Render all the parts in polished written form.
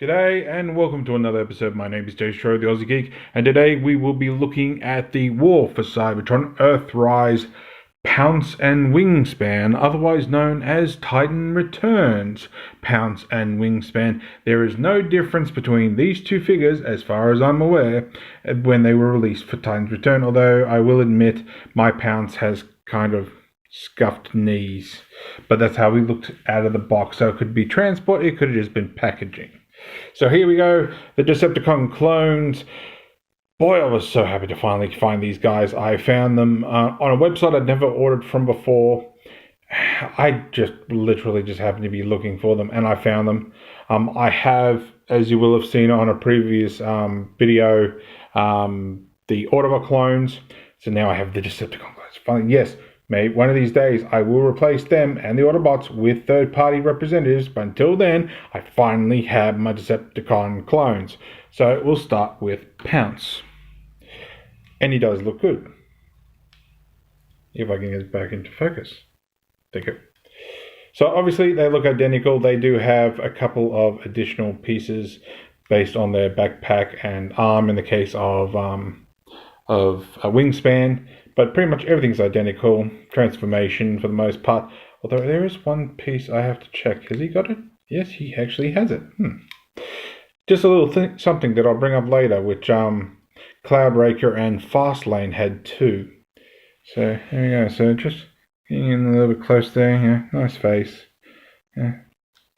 G'day and welcome to another episode. My name is Daethstro, the Aussie Geek, and today we will be looking at the War for Cybertron Earthrise, Pounce and Wingspan, otherwise known as Titan Returns. Pounce and Wingspan. There is no difference between these two figures, as far as I'm aware, when they were released for Titan's Return, although I will admit my Pounce has kind of scuffed knees. But that's how we looked out of the box, so it could be transport, it could have just been packaging. So here we go, the Decepticon clones. Boy, I was so happy to finally find these guys. I found them on a website I'd never ordered from before. I just literally just happened to be looking for them, and I found them. I have, as you will have seen on a previous video, the Autobot clones. So now I have the Decepticon clones. Finally, yes. Maybe one of these days I will replace them and the Autobots with third-party representatives, but until then, I finally have my Decepticon clones. So we'll start with Pounce. And he does look good. If I can get it back into focus. Thank you. So obviously they look identical. They do have a couple of additional pieces based on their backpack and arm in the case of a wingspan. But pretty much everything's identical. Transformation for the most part. Although there is one piece I have to check. Has he got it? Yes, he actually has it. Just a little something that I'll bring up later, which Cloudbreaker and Fastlane had too. So here we go. So just getting in a little bit close there. Yeah, nice face. Yeah,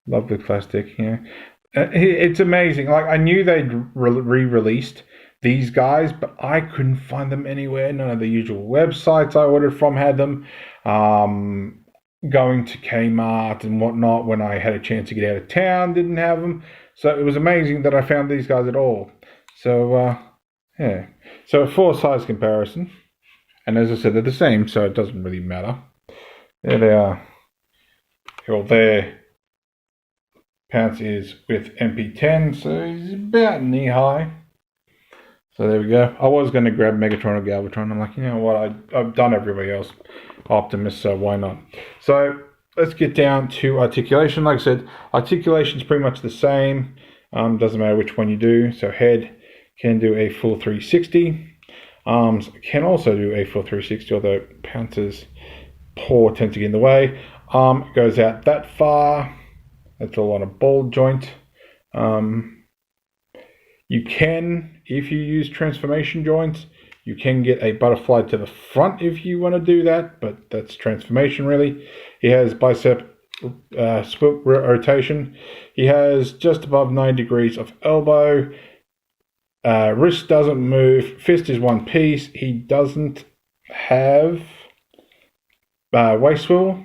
lovely plastic. Yeah, it's amazing. Like I knew they'd re-released these guys, but I couldn't find them anywhere. None of the usual websites I ordered from had them. Going to Kmart and whatnot when I had a chance to get out of town didn't have them. So it was amazing that I found these guys at all. So yeah. So a 4-size comparison, and as I said, they're the same, so it doesn't really matter. There they are. Well, there. Pounce is with MP10, so he's about knee high. So there we go. I was going to grab Megatron or Galvatron. I'm like, you know what? I've done everybody else. Optimus, so why not? So let's get down to articulation. Like I said, articulation is pretty much the same. Doesn't matter which one you do. So head can do a full 360. Arms can also do a full 360, although Pounce's paw tends to get in the way. Arm goes out that far. That's all on a ball joint. You can, if you use transformation joints, you can get a butterfly to the front if you want to do that, but that's transformation really. He has bicep rotation. He has just above 9 degrees of elbow. Wrist doesn't move. Fist is one piece. He doesn't have waist swivel,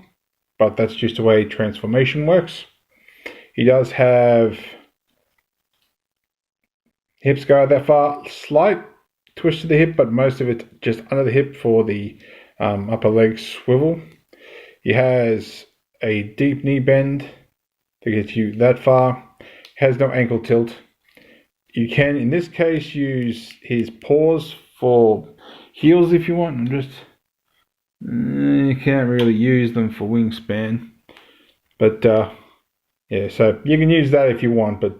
but that's just the way transformation works. He does have hips go that far, slight twist to the hip, but most of it just under the hip for the upper leg swivel. He has a deep knee bend to get you that far. Has no ankle tilt. You can, in this case, use his paws for heels if you want. You can't really use them for wingspan, but yeah, so you can use that if you want, but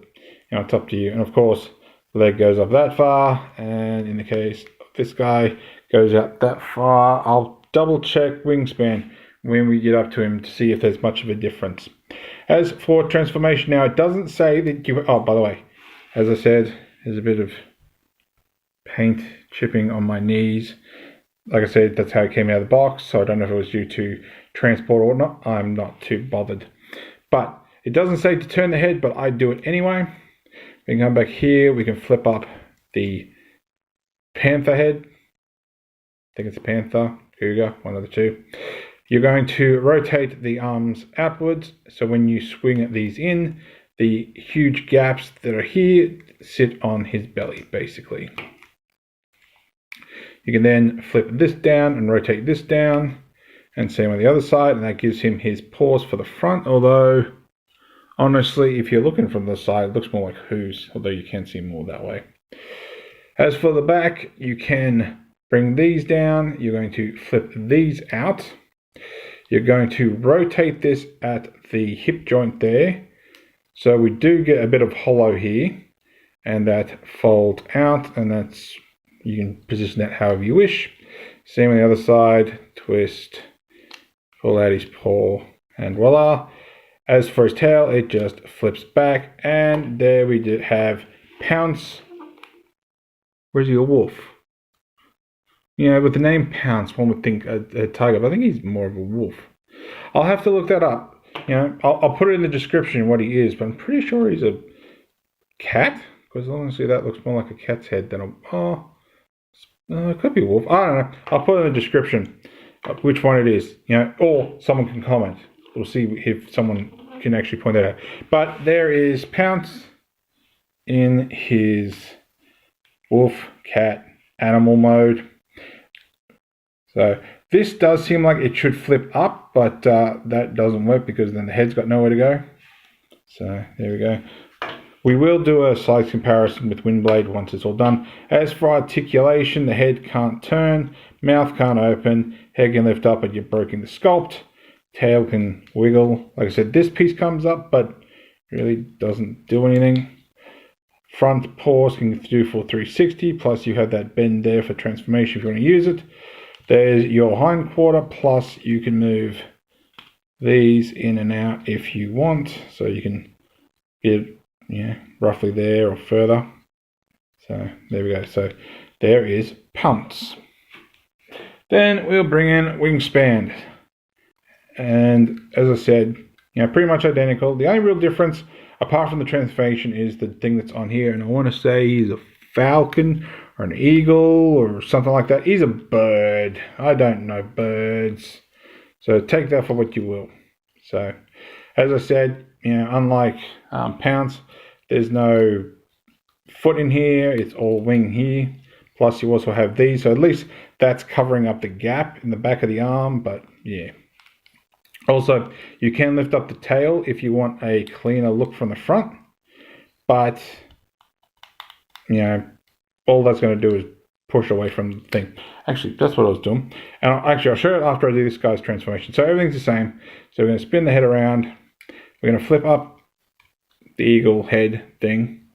you know, it's up to you. And of course, leg goes up that far, and in the case of this guy, goes out that far. I'll double check wingspan when we get up to him to see if there's much of a difference. As for transformation now, it doesn't say that you... Oh, by the way, as I said, there's a bit of paint chipping on my knees. Like I said, that's how it came out of the box, so I don't know if it was due to transport or not. I'm not too bothered. But it doesn't say to turn the head, but I do it anyway. We can come back here. We can flip up the panther head. I think it's a panther. Here we go. One of the two. You're going to rotate the arms outwards. So when you swing these in, the huge gaps that are here sit on his belly, basically. You can then flip this down and rotate this down. And same on the other side. And that gives him his paws for the front. Although... honestly, if you're looking from the side, it looks more like hooves, although you can see more that way. As for the back, you can bring these down. You're going to flip these out. You're going to rotate this at the hip joint there. So we do get a bit of hollow here, and that folds out, and that's, you can position that however you wish. Same on the other side, twist, pull out his paw, and voila. As for his tail, it just flips back, and there we do have Pounce. Where's he, a wolf? You know, with the name Pounce, one would think a tiger, but I think he's more of a wolf. I'll have to look that up. You know, I'll put it in the description what he is, but I'm pretty sure he's a cat, because honestly that looks more like a cat's head than a... it could be a wolf. I don't know. I'll put it in the description which one it is. You know, or someone can comment. We'll see if someone can actually point that out. But there is Pounce in his wolf, cat, animal mode. So this does seem like it should flip up, but that doesn't work because then the head's got nowhere to go. So there we go. We will do a size comparison with Windblade once it's all done. As for articulation, the head can't turn, mouth can't open, head can lift up but you're breaking the sculpt, tail can wiggle. Like I said, this piece comes up but really doesn't do anything. Front paws can do for 360, plus you have that bend there for transformation if you want to use it. There's your hind quarter, plus you can move these in and out if you want, so you can get roughly there or further. So there we go. So there is Pounce. Then we'll bring in Wingspan, and as I said, pretty much identical. The only real difference, apart from the transformation, is the thing that's on here, and I want to say he's a falcon or an eagle or something like that. He's a bird. I don't know birds, so take that for what you will. So as I said, unlike Pounce, there's no foot in here, it's all wing here. Plus you also have these, so at least that's covering up the gap in the back of the arm, but yeah. Also, you can lift up the tail if you want a cleaner look from the front, but all that's going to do is push away from the thing. Actually, that's what I was doing. And I'll show it after I do this guy's transformation. So everything's the same. So we're going to spin the head around. We're going to flip up the eagle head thing.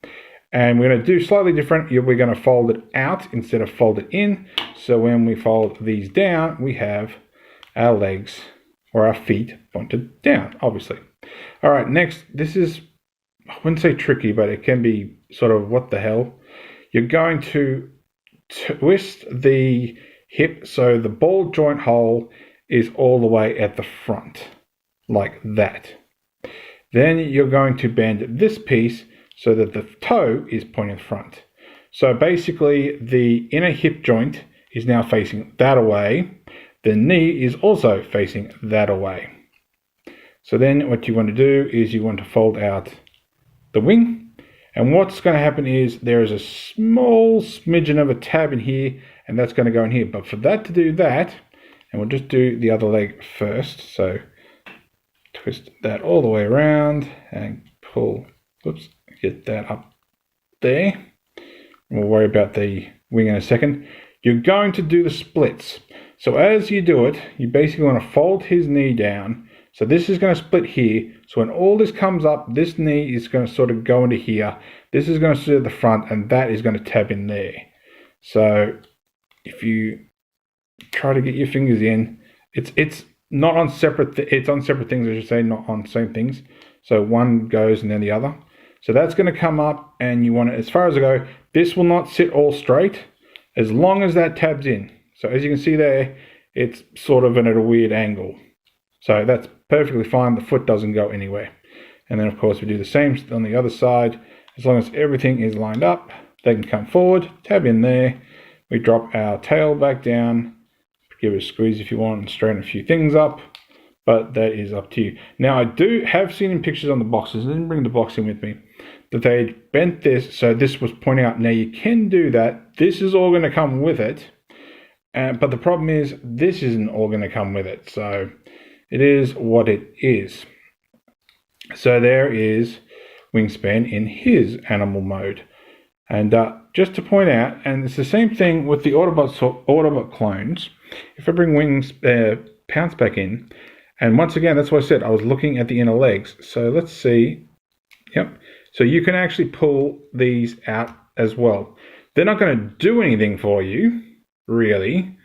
And we're going to do slightly different. We're going to fold it out instead of fold it in. So when we fold these down, we have our legs or our feet pointed down, obviously. All right, next, this is, I wouldn't say tricky, but it can be sort of what the hell. You're going to twist the hip so the ball joint hole is all the way at the front, like that. Then you're going to bend this piece so that the toe is pointing front. So basically the inner hip joint is now facing that away. The knee is also facing that away. So then what you want to do is you want to fold out the wing. And what's going to happen is there is a small smidgen of a tab in here, and that's going to go in here. But for that to do that, and we'll just do the other leg first. So twist that all the way around and pull, whoops, get that up there. We'll worry about the wing in a second. You're going to do the splits. So as you do it, you basically want to fold his knee down. So this is going to split here. So when all this comes up, this knee is going to sort of go into here. This is going to sit at the front, and that is going to tab in there. So if you try to get your fingers in, it's not on separate. It's on separate things, I should say, not on same things. So one goes and then the other. So that's going to come up, and you want it as far as I go. This will not sit all straight as long as that tabs in. So as you can see there, it's sort of at a weird angle. So that's perfectly fine. The foot doesn't go anywhere. And then of course we do the same on the other side. As long as everything is lined up, they can come forward, tab in there. We drop our tail back down. Give it a squeeze if you want and straighten a few things up. But that is up to you. Now I do have seen in pictures on the boxes, I didn't bring the box in with me, that they bent this, so this was pointing out. Now you can do that. This is all going to come with it. But the problem is this isn't all going to come with it. So it is what it is. So there is Wingspan in his animal mode. And just to point out, and it's the same thing with the Autobot clones. If I bring Pounce back in, and once again, that's what I said, I was looking at the inner legs. So let's see. Yep. So you can actually pull these out as well. They're not going to do anything for you, really,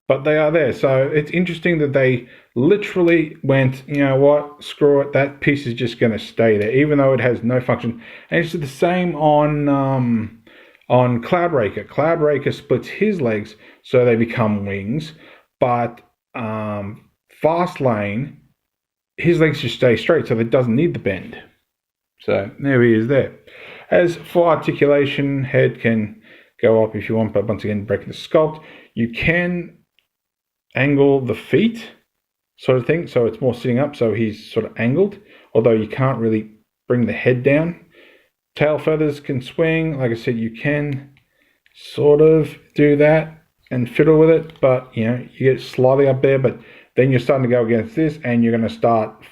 but they are there. So it's interesting that they literally went, you know what, screw it, that piece is just going to stay there, even though it has no function. And it's the same on Cloudraker. Cloudraker splits his legs so they become wings, but Fastlane, his legs just stay straight, so it doesn't need the bend. So there he is there. As for articulation, head can go up if you want, but once again, breaking the sculpt, you can angle the feet sort of thing, so it's more sitting up, so he's sort of angled, although you can't really bring the head down. Tail feathers can swing. Like I said, you can sort of do that and fiddle with it, but you know, you get slightly up there, but then you're starting to go against this, and you're going to start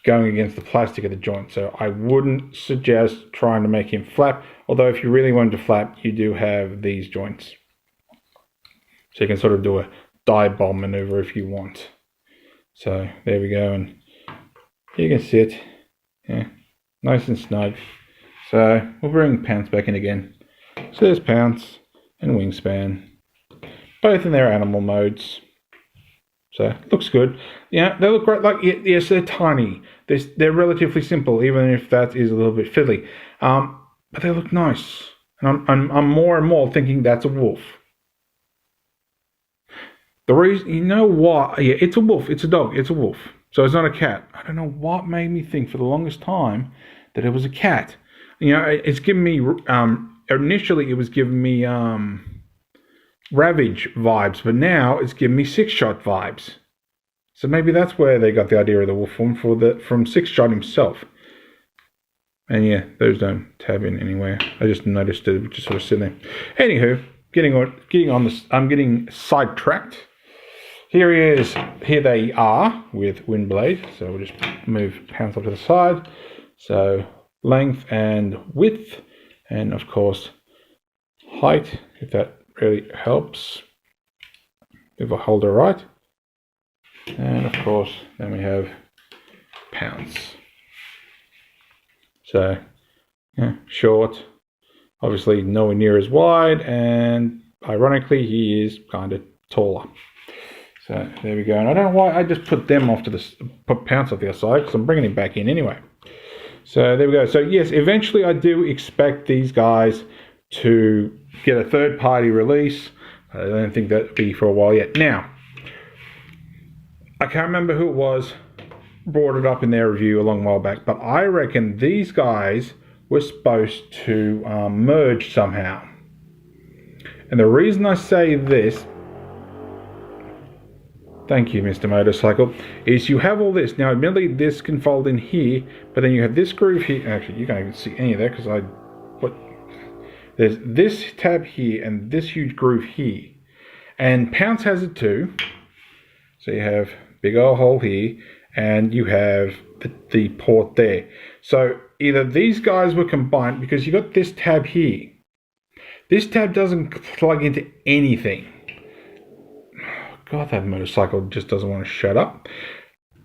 going against the plastic of the joint. So I wouldn't suggest trying to make him flap, although if you really wanted to flap, you do have these joints. So you can sort of do a dive bomb maneuver if you want. So there we go, and you can sit, yeah, nice and snug. So we'll bring Pounce back in again. So there's Pounce and Wingspan, both in their animal modes. So looks good. Yeah, they look great. Like, yes, they're tiny. They're relatively simple, even if that is a little bit fiddly. But they look nice, and I'm more and more thinking that's a wolf. The reason, you know what? Yeah, it's a wolf. It's a dog. It's a wolf. So it's not a cat. I don't know what made me think for the longest time that it was a cat. You know, it's given me initially it was giving me Ravage vibes, but now it's giving me Six Shot vibes. So maybe that's where they got the idea of the wolf form from Six Shot himself. And yeah, those don't tab in anywhere. I just noticed it just sort of sitting there. Anywho, getting on this, I'm getting sidetracked. Here he is. Here they are with Windblade. So we'll just move Pounce up to the side. So length and width, and of course height, if that really helps, if I hold her right. And of course then we have Pounce. So yeah, short, obviously nowhere near as wide, and ironically he is kind of taller. So there we go. And I don't know why I just put them off to put Pounce off the other side, because I'm bringing him back in anyway. So there we go. So yes, eventually I do expect these guys to get a third-party release. I don't think that'll be for a while yet. Now, I can't remember who it was brought it up in their review a long while back, but I reckon these guys were supposed to merge somehow. And the reason I say this, thank you, Mr. Motorcycle, is you have all this. Now, admittedly, this can fold in here, but then you have this groove here. Actually, you can't even see any of that because there's this tab here and this huge groove here. And Pounce has it too. So you have big old hole here, and you have the port there. So either these guys were combined, because you got this tab here. This tab doesn't plug into anything. God, that motorcycle just doesn't want to shut up.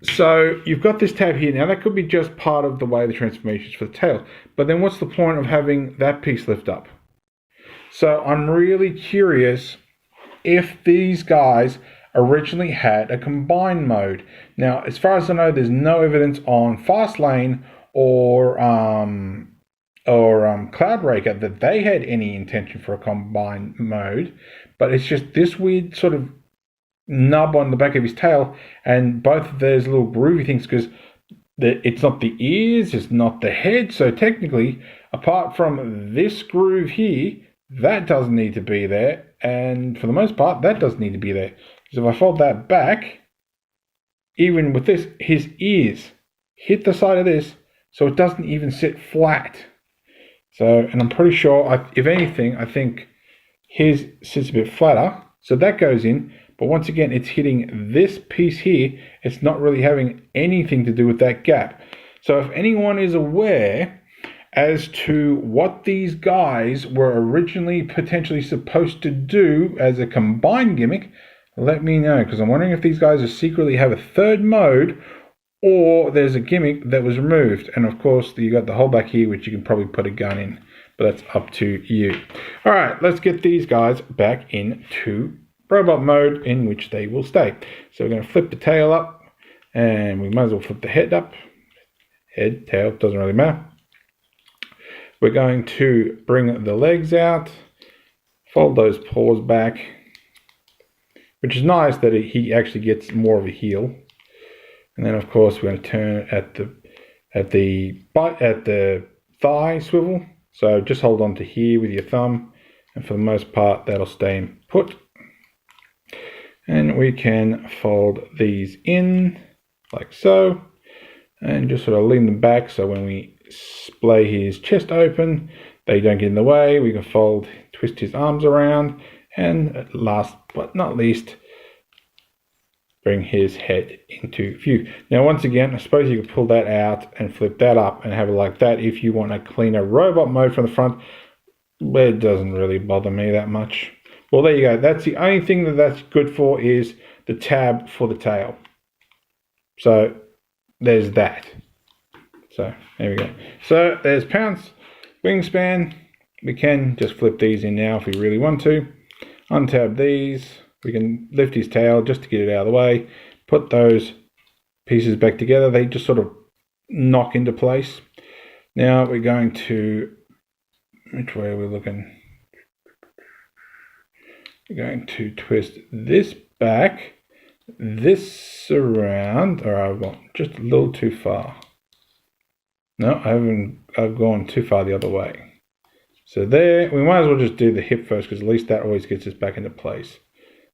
So you've got this tab here. Now that could be just part of the way the transformation is for the tail. But then what's the point of having that piece lift up? So I'm really curious if these guys originally had a combined mode. Now, as far as I know, there's no evidence on Fastlane or Cloudraker that they had any intention for a combined mode. But it's just this weird sort of nub on the back of his tail, and both of those little groovy things, because it's not the ears, it's not the head. So technically, apart from this groove here, that doesn't need to be there, and for the most part, that doesn't need to be there. Because if I fold that back, even with this, his ears hit the side of this, so it doesn't even sit flat. So, and I'm pretty sure, if anything, I think his sits a bit flatter, so that goes in. But once again, it's hitting this piece here. It's not really having anything to do with that gap. So if anyone is aware as to what these guys were originally potentially supposed to do as a combined gimmick, let me know, because I'm wondering if these guys secretly have a third mode, or there's a gimmick that was removed. And of course, you got the hole back here, which you can probably put a gun in, but that's up to you. All right, let's get these guys back into robot mode in which they will stay. So we're going to flip the tail up, and we might as well flip the head up. Head, tail, doesn't really matter. We're going to bring the legs out, fold those paws back, which is nice that he actually gets more of a heel. And then of course we're going to turn at the thigh swivel. So just hold on to here with your thumb, and for the most part that'll stay in put. And we can fold these in like so, and just sort of lean them back so when we splay his chest open, they don't get in the way. We can twist his arms around, and last but not least, bring his head into view. Now once again, I suppose you could pull that out and flip that up and have it like that if you want a cleaner robot mode from the front, but it doesn't really bother me that much. Well, there you go. That's the only thing that's good for, is the tab for the tail. So there's that. So there we go. So there's Pounce, Wingspan. We can just flip these in now if we really want to. Untab these. We can lift his tail just to get it out of the way. Put those pieces back together. They just sort of knock into place. Now we're going to, which way are we looking? We're going to twist this back, this around, or I've gone just a little too far. No, I've gone too far the other way. So there, we might as well just do the hip first, because at least that always gets us back into place.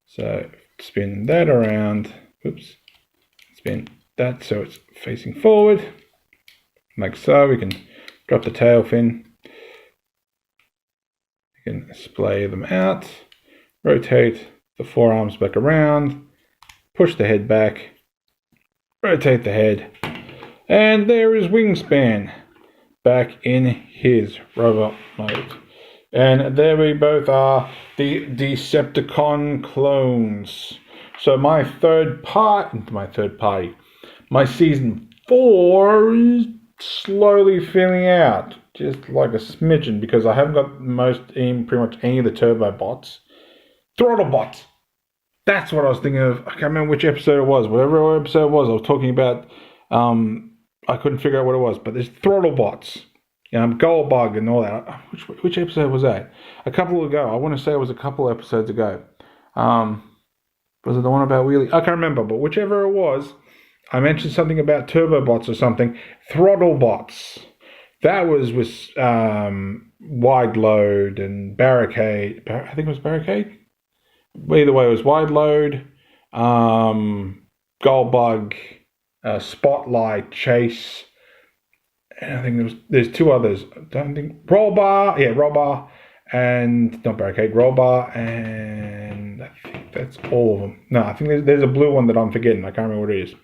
So spin that around, oops, spin that so it's facing forward, like so. We can drop the tail fin, we can splay them out, rotate the forearms back around, push the head back, rotate the head, and there is Wingspan back in his robot mode. And there we both are, the Decepticon clones. So my season 4 is slowly filling out, just like a smidgen, because I haven't got pretty much any of the turbo bots. Throttle bots. That's what I was thinking of. I can't remember which episode it was. Whatever episode it was, I was talking about. I couldn't figure out what it was, but there's throttle bots. Goldbug and all that. Which episode was that? A couple ago. I want to say it was a couple episodes ago. Was it the one about wheelie? I can't remember, but whichever it was, I mentioned something about turbo bots or something. Throttle bots. That was with wide load and barricade. I think it was barricade. Either way, it was wide load, Goldbug, Spotlight, Chase. And I think there's two others. I don't think roll bar, and not barricade, roll bar, and I think that's all of them. No, I think there's a blue one that I'm forgetting. I can't remember what it is.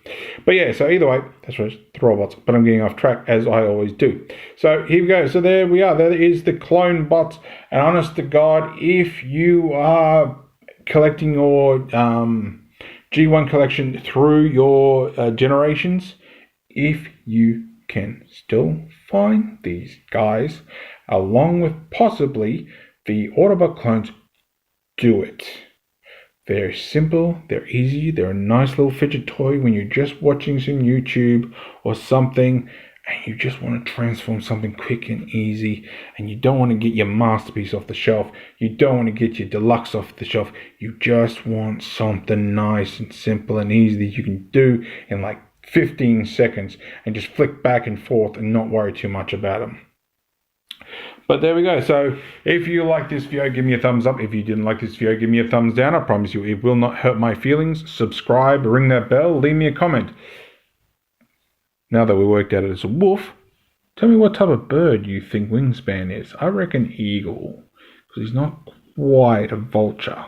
But yeah, so either way, that's what it's robots. But I'm getting off track as I always do. So here we go. So there we are. There is the clone bots. And honest to God, if you are collecting your G1 collection through your generations, if you can still find these guys along with possibly the Autobot clones, do it. They're simple, they're easy, they're a nice little fidget toy when you're just watching some YouTube or something and you just want to transform something quick and easy, and you don't want to get your masterpiece off the shelf, you don't want to get your deluxe off the shelf, you just want something nice and simple and easy that you can do in like 15 seconds and just flick back and forth and not worry too much about them. But there we go. So if you like this video, give me a thumbs up. If you didn't like this video, give me a thumbs down. I promise you it will not hurt my feelings. Subscribe, ring that bell, leave me a comment. Now that we worked out it's a wolf, tell me what type of bird you think Wingspan is. I reckon eagle, because he's not quite a vulture.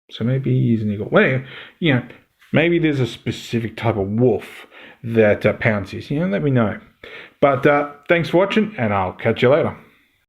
So maybe he's an eagle. Well, anyway, maybe there's a specific type of wolf that Pounce is. Let me know. But thanks for watching, and I'll catch you later.